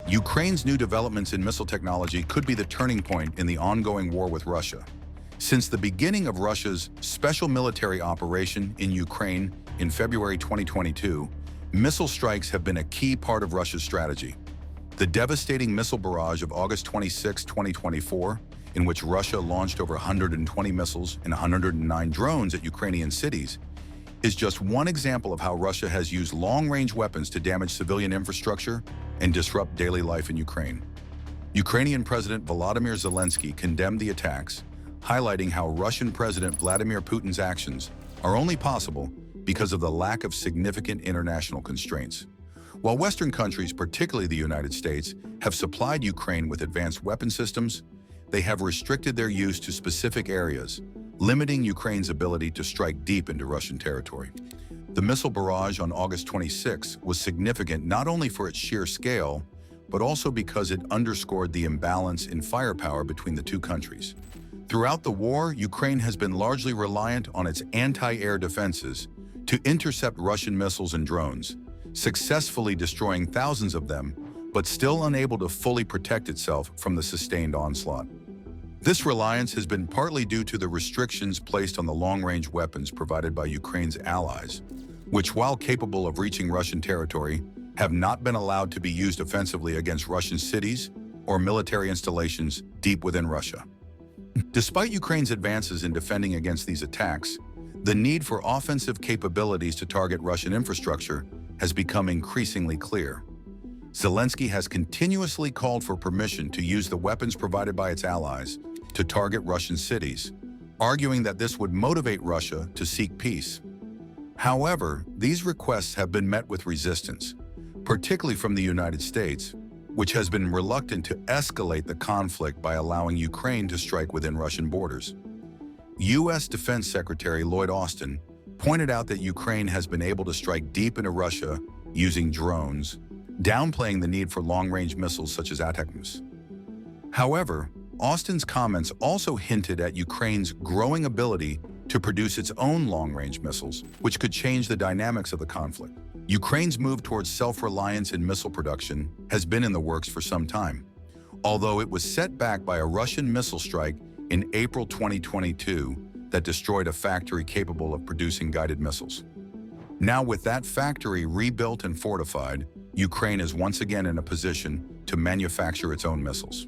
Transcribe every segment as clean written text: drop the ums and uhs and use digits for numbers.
Ukraine's new developments in missile technology could be the turning point in the ongoing war with Russia. Since the beginning of Russia's special military operation in Ukraine in February 2022, missile strikes have been a key part of Russia's strategy. The devastating missile barrage of August 26, 2024, in which Russia launched over 120 missiles and 109 drones at Ukrainian cities, is just one example of how Russia has used long-range weapons to damage civilian infrastructure and disrupt daily life in Ukraine. Ukrainian President Volodymyr Zelenskyy condemned the attacks, highlighting how Russian President Vladimir Putin's actions are only possible because of the lack of significant international constraints. While Western countries, particularly the United States, have supplied Ukraine with advanced weapon systems, they have restricted their use to specific areas, limiting Ukraine's ability to strike deep into Russian territory. The missile barrage on August 26 was significant not only for its sheer scale, but also because it underscored the imbalance in firepower between the two countries. Throughout the war, Ukraine has been largely reliant on its anti-air defenses to intercept Russian missiles and drones, successfully destroying thousands of them, but still unable to fully protect itself from the sustained onslaught. This reliance has been partly due to the restrictions placed on the long-range weapons provided by Ukraine's allies, which, while capable of reaching Russian territory, have not been allowed to be used offensively against Russian cities or military installations deep within Russia. Despite Ukraine's advances in defending against these attacks, the need for offensive capabilities to target Russian infrastructure has become increasingly clear. Zelenskyy has continuously called for permission to use the weapons provided by its allies to target Russian cities, arguing that this would motivate Russia to seek peace. However, these requests have been met with resistance, particularly from the United States, which has been reluctant to escalate the conflict by allowing Ukraine to strike within Russian borders. U.S. Defense Secretary Lloyd Austin pointed out that Ukraine has been able to strike deep into Russia using drones, downplaying the need for long-range missiles such as ATACMS. However, Austin's comments also hinted at Ukraine's growing ability to produce its own long-range missiles, which could change the dynamics of the conflict. Ukraine's move towards self-reliance in missile production has been in the works for some time, although it was set back by a Russian missile strike in April 2022 that destroyed a factory capable of producing guided missiles. Now, with that factory rebuilt and fortified, Ukraine is once again in a position to manufacture its own missiles.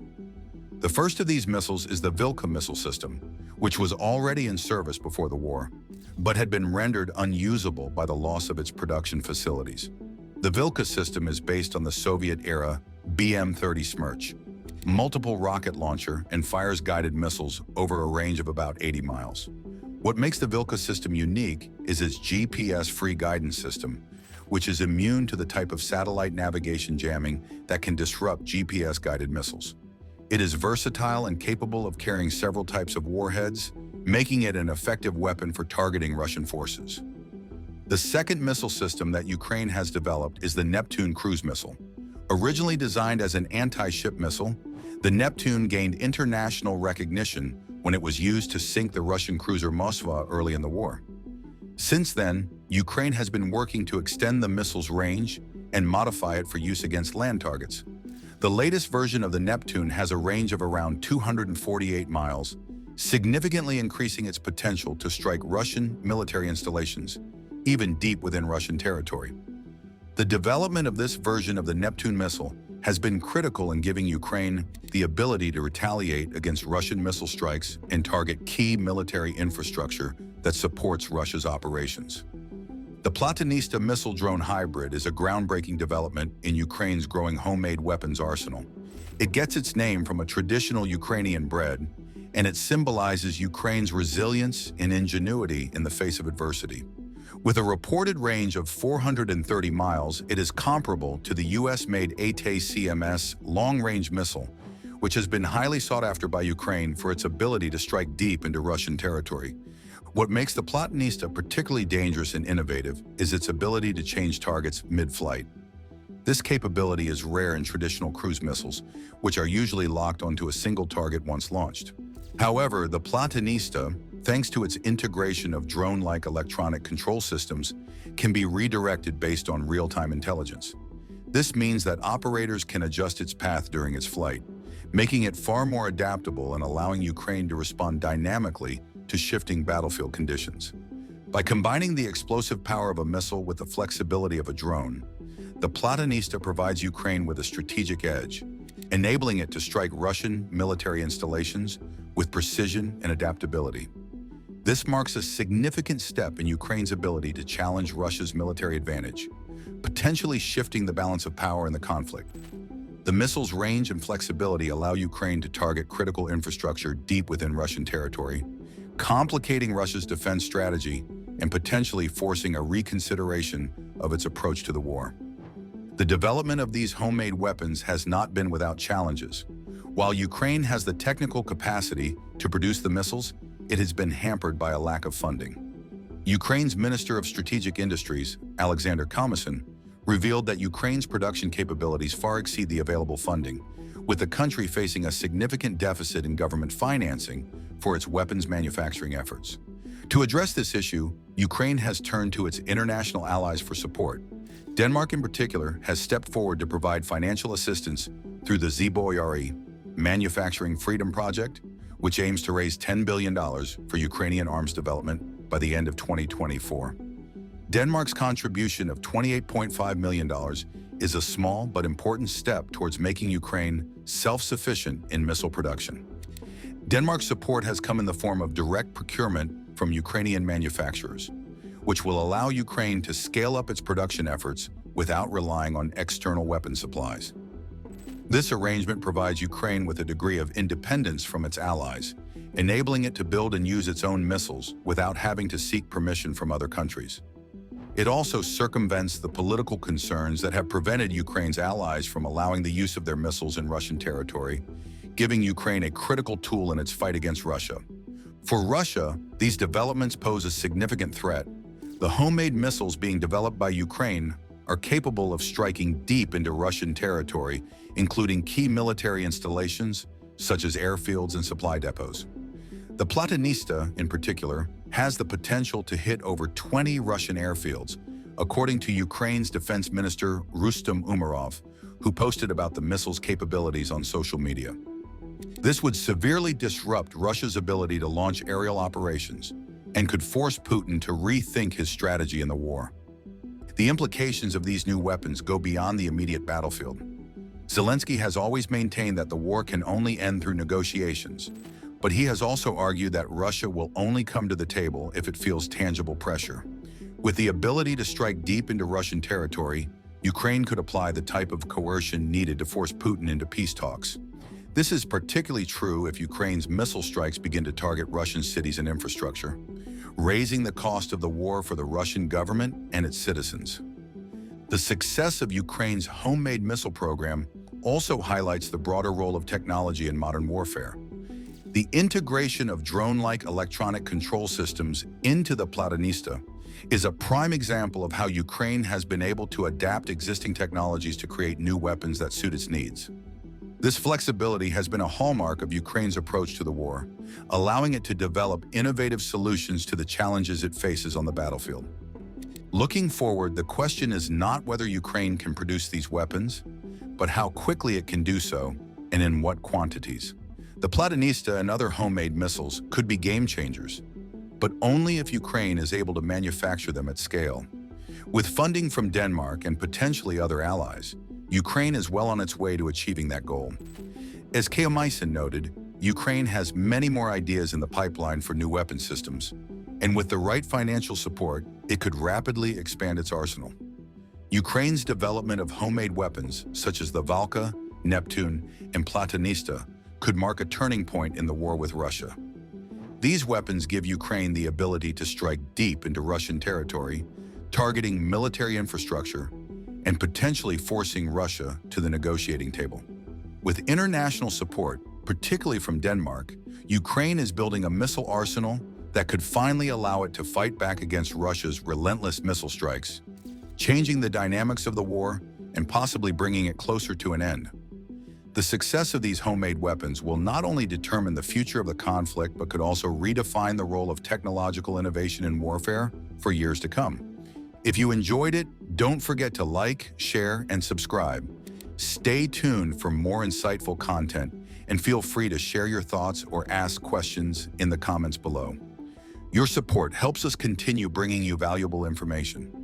The first of these missiles is the Vilka missile system, which was already in service before the war, but had been rendered unusable by the loss of its production facilities. The Vilka system is based on the Soviet-era BM-30 Smerch, multiple rocket launcher, and fires guided missiles over a range of about 80 miles. What makes the Vilka system unique is its GPS-free guidance system, which is immune to the type of satellite navigation jamming that can disrupt GPS-guided missiles. It is versatile and capable of carrying several types of warheads, making it an effective weapon for targeting Russian forces. The second missile system that Ukraine has developed is the Neptune cruise missile. Originally designed as an anti-ship missile, the Neptune gained international recognition when it was used to sink the Russian cruiser Moskva early in the war. Since then, Ukraine has been working to extend the missile's range and modify it for use against land targets. The latest version of the Neptune has a range of around 248 miles, significantly increasing its potential to strike Russian military installations, even deep within Russian territory. The development of this version of the Neptune missile has been critical in giving Ukraine the ability to retaliate against Russian missile strikes and target key military infrastructure that supports Russia's operations. The Platonista missile drone hybrid is a groundbreaking development in Ukraine's growing homemade weapons arsenal. It gets its name from a traditional Ukrainian bread, and it symbolizes Ukraine's resilience and ingenuity in the face of adversity. With a reported range of 430 miles, it is comparable to the US-made AT-CMS long-range missile, which has been highly sought after by Ukraine for its ability to strike deep into Russian territory. What makes the Platonista particularly dangerous and innovative is its ability to change targets mid-flight. This capability is rare in traditional cruise missiles, which are usually locked onto a single target once launched. However, the Platonista, thanks to its integration of drone-like electronic control systems, can be redirected based on real-time intelligence. This means that operators can adjust its path during its flight, making it far more adaptable and allowing Ukraine to respond dynamically to shifting battlefield conditions. By combining the explosive power of a missile with the flexibility of a drone, the Platonista provides Ukraine with a strategic edge, enabling it to strike Russian military installations with precision and adaptability. This marks a significant step in Ukraine's ability to challenge Russia's military advantage, potentially shifting the balance of power in the conflict. The missile's range and flexibility allow Ukraine to target critical infrastructure deep within Russian territory, complicating Russia's defense strategy and potentially forcing a reconsideration of its approach to the war. The development of these homemade weapons has not been without challenges. While Ukraine has the technical capacity to produce the missiles, it has been hampered by a lack of funding. Ukraine's Minister of Strategic Industries, Alexander Kalmasin, revealed that Ukraine's production capabilities far exceed the available funding, with the country facing a significant deficit in government financing for its weapons manufacturing efforts. To address this issue, Ukraine has turned to its international allies for support. Denmark in particular has stepped forward to provide financial assistance through the ZBOYRE Manufacturing Freedom Project, which aims to raise $10 billion for Ukrainian arms development by the end of 2024. Denmark's contribution of $28.5 million is a small but important step towards making Ukraine self-sufficient in missile production. Denmark's support has come in the form of direct procurement from Ukrainian manufacturers, which will allow Ukraine to scale up its production efforts without relying on external weapon supplies. This arrangement provides Ukraine with a degree of independence from its allies, enabling it to build and use its own missiles without having to seek permission from other countries. It also circumvents the political concerns that have prevented Ukraine's allies from allowing the use of their missiles in Russian territory, giving Ukraine a critical tool in its fight against Russia. For Russia, these developments pose a significant threat. The homemade missiles being developed by Ukraine are capable of striking deep into Russian territory, including key military installations such as airfields and supply depots. The Platonista, in particular, has the potential to hit over 20 Russian airfields, according to Ukraine's Defense Minister Rustem Umerov, who posted about the missile's capabilities on social media. This would severely disrupt Russia's ability to launch aerial operations and could force Putin to rethink his strategy in the war. The implications of these new weapons go beyond the immediate battlefield. Zelenskyy has always maintained that the war can only end through negotiations, but he has also argued that Russia will only come to the table if it feels tangible pressure. With the ability to strike deep into Russian territory, Ukraine could apply the type of coercion needed to force Putin into peace talks. This is particularly true if Ukraine's missile strikes begin to target Russian cities and infrastructure, raising the cost of the war for the Russian government and its citizens. The success of Ukraine's homemade missile program also highlights the broader role of technology in modern warfare. The integration of drone-like electronic control systems into the Platonista is a prime example of how Ukraine has been able to adapt existing technologies to create new weapons that suit its needs. This flexibility has been a hallmark of Ukraine's approach to the war, allowing it to develop innovative solutions to the challenges it faces on the battlefield. Looking forward, the question is not whether Ukraine can produce these weapons, but how quickly it can do so and in what quantities. The Platonista and other homemade missiles could be game changers, but only if Ukraine is able to manufacture them at scale. With funding from Denmark and potentially other allies, Ukraine is well on its way to achieving that goal. As Kalmasin noted, Ukraine has many more ideas in the pipeline for new weapon systems, and with the right financial support, it could rapidly expand its arsenal. Ukraine's development of homemade weapons, such as the Valka, Neptune, and Platonista, could mark a turning point in the war with Russia. These weapons give Ukraine the ability to strike deep into Russian territory, targeting military infrastructure, and potentially forcing Russia to the negotiating table. With international support, particularly from Denmark, Ukraine is building a missile arsenal that could finally allow it to fight back against Russia's relentless missile strikes, changing the dynamics of the war and possibly bringing it closer to an end. The success of these homemade weapons will not only determine the future of the conflict, but could also redefine the role of technological innovation in warfare for years to come. If you enjoyed it, don't forget to like, share, and subscribe. Stay tuned for more insightful content, and feel free to share your thoughts or ask questions in the comments below. Your support helps us continue bringing you valuable information.